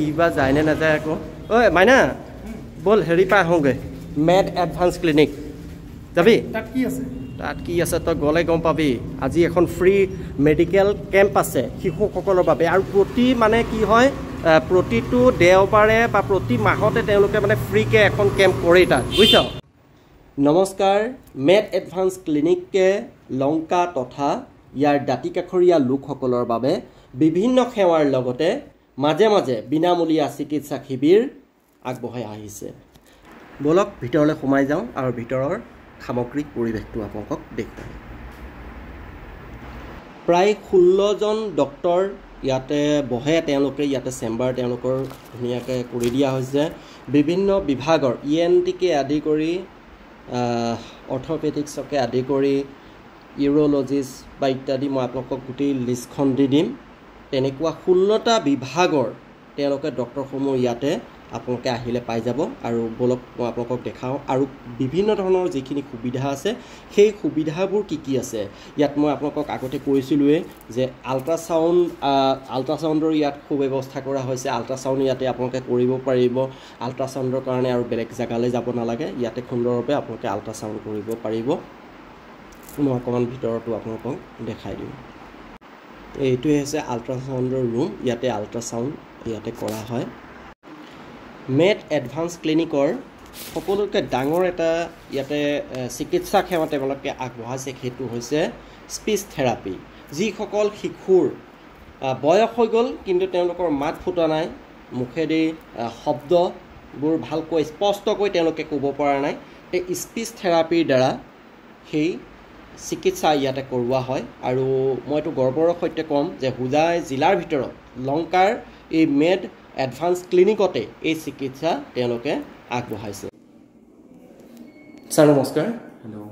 ইবা যায় নে নাযায় আকৌ ঐ মাইনা বল হেৰি পাই আহোঁগৈ মেড এডভান্স ক্লিনিক যাবি তাত কি আছে তই গ'লে গম পাবি আজি এখন ফ্ৰী মেডিকেল কেম্প আছে শিশুসকলৰ বাবে আৰু প্ৰতি মানে কি হয় প্ৰতিটো দেওবাৰে বা প্ৰতি মাহতে তেওঁলোকে মানে ফ্ৰীকৈ এখন কেম্প কৰে তাত বুজিছ নমস্কাৰ মেড এডভান্স ক্লিনিকে লংকা তথা ইয়াৰ দাঁতিকাষৰীয়া লোকসকলৰ বাবে বিভিন্ন সেৱাৰ লগতে মাজে মাজে বিনামূলীয়া চিকিৎসা শিবিৰ আগবঢ়াই আহিছে বলক ভিতৰলৈ সোমাই যাওঁ আৰু ভিতৰৰ সামগ্ৰিক পৰিৱেশটো আপোনালোকক দেখুৱাম প্ৰায় 16 জন ডক্টৰ ইয়াতে বহে তেওঁলোকে ইয়াতে চেম্বাৰ তেওঁলোকৰ ধুনীয়াকৈ কৰি দিয়া হৈছে বিভিন্ন বিভাগৰ ENTকে আদি কৰি অৰ্থপেডিক্সকে আদি কৰি ইউৰোলজিষ্ট বা ইত্যাদি মই আপোনালোকক গোটেই লিষ্টখন দি দিম তেনেকুৱা 16টা বিভাগৰ তেওঁলোকে ডক্টৰসমূহ ইয়াতে আপোনালোকে আহিলে পাই যাব আৰু বলক মই আপোনালোকক দেখাওঁ আৰু বিভিন্ন ধৰণৰ যিখিনি সুবিধা আছে সেই সুবিধাবোৰ কি আছে ইয়াত মই আপোনালোকক আগতে কৈছিলোঁৱে যে আল্ট্ৰাছাউণ্ডৰ ইয়াত সুব্যৱস্থা কৰা হৈছে আল্ট্ৰাছাউণ্ড ইয়াতে আপোনালোকে কৰিব পাৰিব আল্ট্ৰাছাউণ্ডৰ কাৰণে আৰু বেলেগ জেগালৈ যাব নালাগে ইয়াতে সুন্দৰভাৱে আপোনালোকে আল্ট্ৰাছাউণ্ড কৰিব পাৰিব মই অকণমান ভিতৰতো আপোনালোকক দেখাই দিম এইটোৱে হৈছে আল্ট্ৰাছাউণ্ডৰ ৰুম ইয়াতে আল্ট্ৰাছাউণ্ড ইয়াতে কৰা হয় মেড এডভান্স ক্লিনিকৰ সকলোতকৈ ডাঙৰ এটা ইয়াতে চিকিৎসা সেৱা তেওঁলোকে আগবঢ়াইছে সেইটো হৈছে স্পীচ থেৰাপি যিসকল শিশুৰ বয়স হৈ গ'ল কিন্তু তেওঁলোকৰ মাত ফুটা নাই মুখেদি শব্দবোৰ ভালকৈ স্পষ্টকৈ তেওঁলোকে ক'ব পৰা নাই এই স্পীচ থেৰাপিৰ দ্বাৰা সেই চিকিৎসা ইয়াতে কৰোৱা হয় আৰু মইতো গৰ্বৰ সৈতে ক'ম যে হোজাই জিলাৰ ভিতৰত লংকাৰ এই মেড এডভান্স ক্লিনিকতে এই চিকিৎসা তেওঁলোকে আগবঢ়াইছে ছাৰ নমস্কাৰ হেল্ল'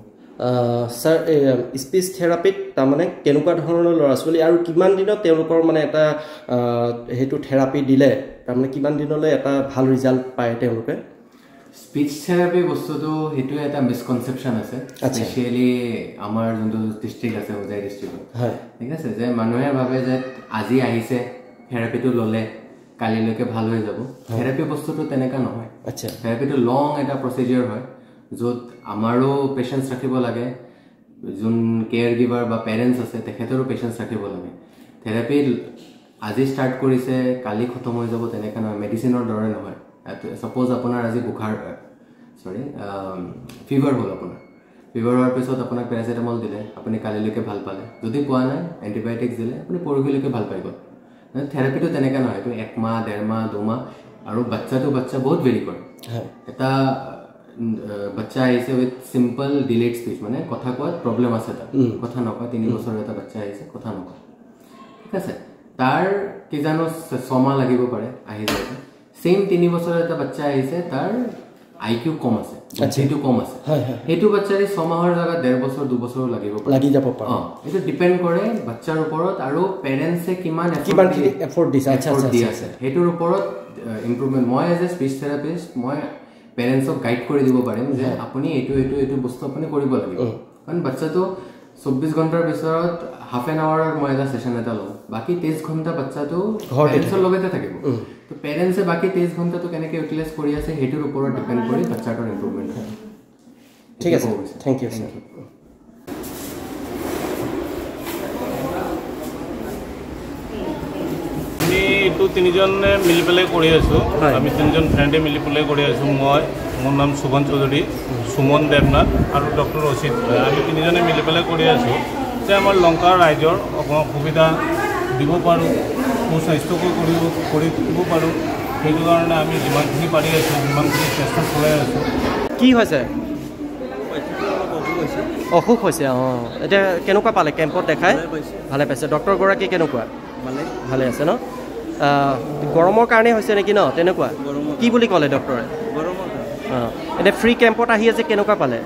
ছাৰ এই স্পীচ থেৰাপিত তাৰমানে কেনেকুৱা ধৰণৰ ল'ৰা ছোৱালী আৰু কিমান দিনত তেওঁলোকৰ মানে এটা সেইটো থেৰাপি দিলে তাৰমানে কিমান দিনলৈ এটা ভাল ৰিজাল্ট পায় তেওঁলোকে স্পীচ থেৰাপি বস্তুটো সেইটোৱে এটা মিছকনচেপশ্যন আছে স্পেচিয়েলি আমাৰ যোনটো ডিষ্ট্ৰিক্ট আছে হোজাই ডিষ্ট্ৰিক্টত হয় ঠিক আছে যে মানুহে ভাবে যে আজি আহিছে থেৰাপিটো ল'লে কালিলৈকে ভাল হৈ যাব থেৰাপি বস্তুটো তেনেকুৱা নহয় আচ্ছা থেৰাপিটো লং এটা প্ৰচিডিউৰ হয় য'ত আমাৰো পেচেণ্টছ ৰাখিব লাগে যোন কেয়াৰ গিভাৰ বা পেৰেণ্টছ আছে তেখেতৰো পেচেণ্টছ ৰাখিব লাগে থেৰাপি আজি ষ্টাৰ্ট কৰিছে কালি খতম হৈ যাব তেনেকুৱা নহয় মেডিচিনৰ দৰে নহয় সাপোজ আপোনাৰ আজি বুখাৰ ফিভাৰ হ'ল আপোনাৰ ফিভাৰ হোৱাৰ পিছত আপোনাক পেৰাচিটামল দিলে আপুনি কালিলৈকে ভাল পালে যদি পোৱা নাই এণ্টিবায়'টিক্স দিলে আপুনি পৰহিলৈকে ভাল পাই গ'ল থেৰাপিটো তেনেকুৱা নহয় এইটো 1 মাহ 1.5 মাহ 2 মাহ আৰু বাচ্চা বহুত ভেৰি কৰে এটা বাচ্চা আহিছে উইথ চিম্পল ডিলেড স্পীচ মানে কথা কোৱাত প্ৰব্লেম আছে তাৰ কথা নকয় 3 বছৰৰ এটা বাচ্চা আহিছে কথা নকয় ঠিক আছে তাৰ কি জানো 6 মাহ লাগিব পাৰে আহি যায় সেম 3 বছৰৰ এটা বাচ্চা আহিছে তাৰ IQ কম আছে বুদ্ধিটো কম আছে সেইটো বাচ্চাৰে 6 মাহৰ জায়গাত 1.5 বছৰ 2 বছৰ লাগি যাব পাৰে এটা ডিপেন্ড কৰে বাচ্চাৰ ওপৰত আৰু পেৰেন্টছে কিমান এফৰ্ট দিছে আছে হেটোৰ ওপৰত ইমপ্ৰুভমেন্ট মই এজ এ স্পীচ থেৰাপিষ্ট মই পেৰেন্টছক গাইড কৰি দিব পাৰিম যে আপুনি এইটো বস্তু আপুনি কৰিব লাগিব কাৰণ বাচ্চাটো 24 ঘণ্টাৰ পিছত হাফ এন আৱাৰৰ মই এটা সেশন এটা লওঁ বাকি 23 ঘণ্টা বাচ্চাটো পেৰেন্টছৰ লগতে থাকিব তো পেৰেন্টছে বাকি 23 ঘণ্টাটো কেনেকৈ ইউটিলাইজ কৰি আছে হেটোৰ ওপৰত ডিপেন্ড কৰি বাচ্চাটোৰ ইমপ্ৰুভমেন্ট হয় ঠিক আছে থ্যাংক ইউ এইটো তিনিজনে মিলি পেলাই কৰি আছোঁ আমি তিনিজন ফ্ৰেণ্ডে মিলি পেলাই কৰি আছোঁ মোৰ নাম সুমন চৌধুৰী সুমন দেৱনাথ আৰু ডক্টৰ অচিত আমি তিনিজনে মিলি পেলাই কৰি আছোঁ যে আমাৰ লংকাৰ ৰাইজৰ অকণমান সুবিধা দিব পাৰোঁ সুস্বাস্থ্যকৈ কৰি দিব পাৰোঁ সেইটো কাৰণে আমি যিমানখিনি পাৰি আছোঁ সিমানখিনি চেষ্টা চলাই আছোঁ কি হৈছে অসুখ হৈছে এতিয়া কেনেকুৱা পালে কেম্পত দেখাই ভালে পাইছে ডক্টৰগৰাকী কেনেকুৱা ভালে আছে ন গৰমৰ কাৰণে হৈছে নেকি ন তেনেকুৱা কি বুলি ক'লে ডক্টৰে এনে ফ্ৰী কেম্পত আহি আছে কেনেকুৱা পালে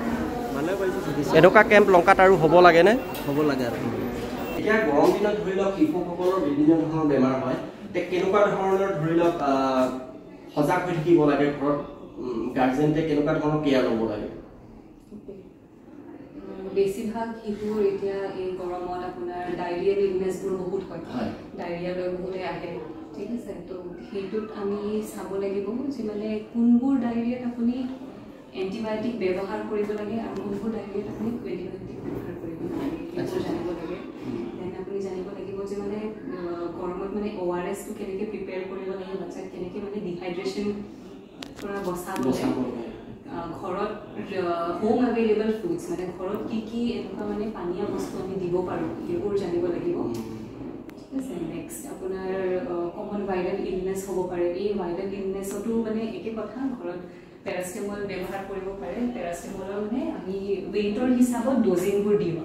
এনেকুৱা কেম্প লংকাত আৰু হ'ব লাগেনে হ'ব লাগে আৰু এতিয়া গৰম দিনত ধৰি লওক শিশুসকলৰ বিভিন্ন ধৰণৰ বেমাৰ হয় কেনেকুৱা ধৰণৰ ধৰি লওক সজাগ হৈ থাকিব লাগে ঘৰত গাৰ্জেনে কেনেকুৱা ধৰণৰ কেয়াৰ ল'ব লাগে বেছিভাগ শিশুৰ এতিয়া এই গৰমত আপোনাৰ ডায়েৰিয়া ইলনেছবোৰ বহুত হয় ডায়েৰিয়া লৈ বহুতে আহে ঠিক আছে তো সেইটোত আমি চাব লাগিব যে মানে কোনবোৰ ডায়েৰিয়াত আপুনি এণ্টিবায়'টিক ব্যৱহাৰ কৰিব লাগে আৰু কোনবোৰ ডায়েৰিয়াত আপুনি এণ্টিবায়'টিক ব্যৱহাৰ কৰিব নালাগে সেইটো জানিব লাগে দেন আপুনি জানিব লাগিব যে মানে গৰমত মানে ORSটো কেনেকৈ প্ৰিপেয়াৰ কৰিব লাগে বাচ্চাক কেনেকৈ মানে ডিহাইড্ৰেশ্যন পৰা বচাব লাগে ঘৰত হোম এভেইলেবল ফুডছ মানে ঘৰত কি এনেকুৱা মানে পানীয়া বস্তু আমি দিব পাৰোঁ সেইবোৰ জানিব লাগিব ঠিক আছে নেক্সট আপোনাৰ কমন ভাইৰেল ইলনেছ হ'ব পাৰে এই ভাইৰেল ইলনেছতো মানে একে কথা ঘৰত পেৰাচিটামল ব্যৱহাৰ কৰিব পাৰে পেৰাচিটামলৰ মানে আমি ৱেইটৰ হিচাপত ড'জিংবোৰ দিওঁ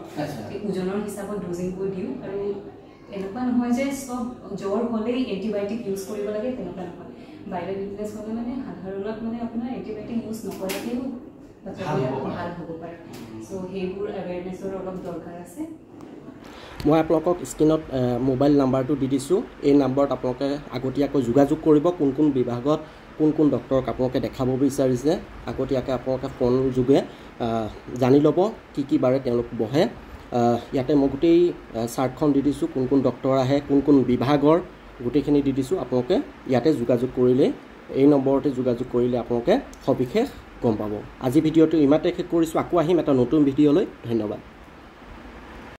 ওজনৰ হিচাপত ড'জিংবোৰ দিওঁ আৰু এনেকুৱা নহয় যে চব জ্বৰ হ'লেই এণ্টিবায়'টিক ইউজ কৰিব লাগে তেনেকুৱা নহয় ভাইৰেল ইলনেছ হ'লে মানে সাধাৰণত মানে আপোনাৰ এণ্টিবায়'টিক ইউজ নকৰাকেও ভাল হ'ব পাৰে চ' সেইবোৰ এৱেৰনেছৰ অলপ দৰকাৰ আছে মই আপোনালোকক স্ক্ৰীনত মোবাইল নাম্বাৰটো দি দিছোঁ এই নাম্বাৰত আপোনালোকে আগতীয়াকৈ যোগাযোগ কৰিব কোন বিভাগত কোন ডক্টৰক আপোনালোকে দেখাব বিচাৰিছে আগতীয়াকৈ আপোনালোকে ফোন যোগে জানি ল'ব কি বাৰে তেওঁলোক বহে ইয়াতে মই গোটেই চাৰ্টখন দি দিছোঁ কোন ডক্টৰ আহে কোন বিভাগৰ গোটেইখিনি দি দিছোঁ আপোনালোকে ইয়াতে যোগাযোগ কৰিলে এই নম্বৰতে যোগাযোগ কৰিলে আপোনালোকে সবিশেষ গম পাব আজি ভিডিঅ'টো ইমানতে শেষ কৰিছোঁ আকৌ আহিম এটা নতুন ভিডিঅ'লৈ ধন্যবাদ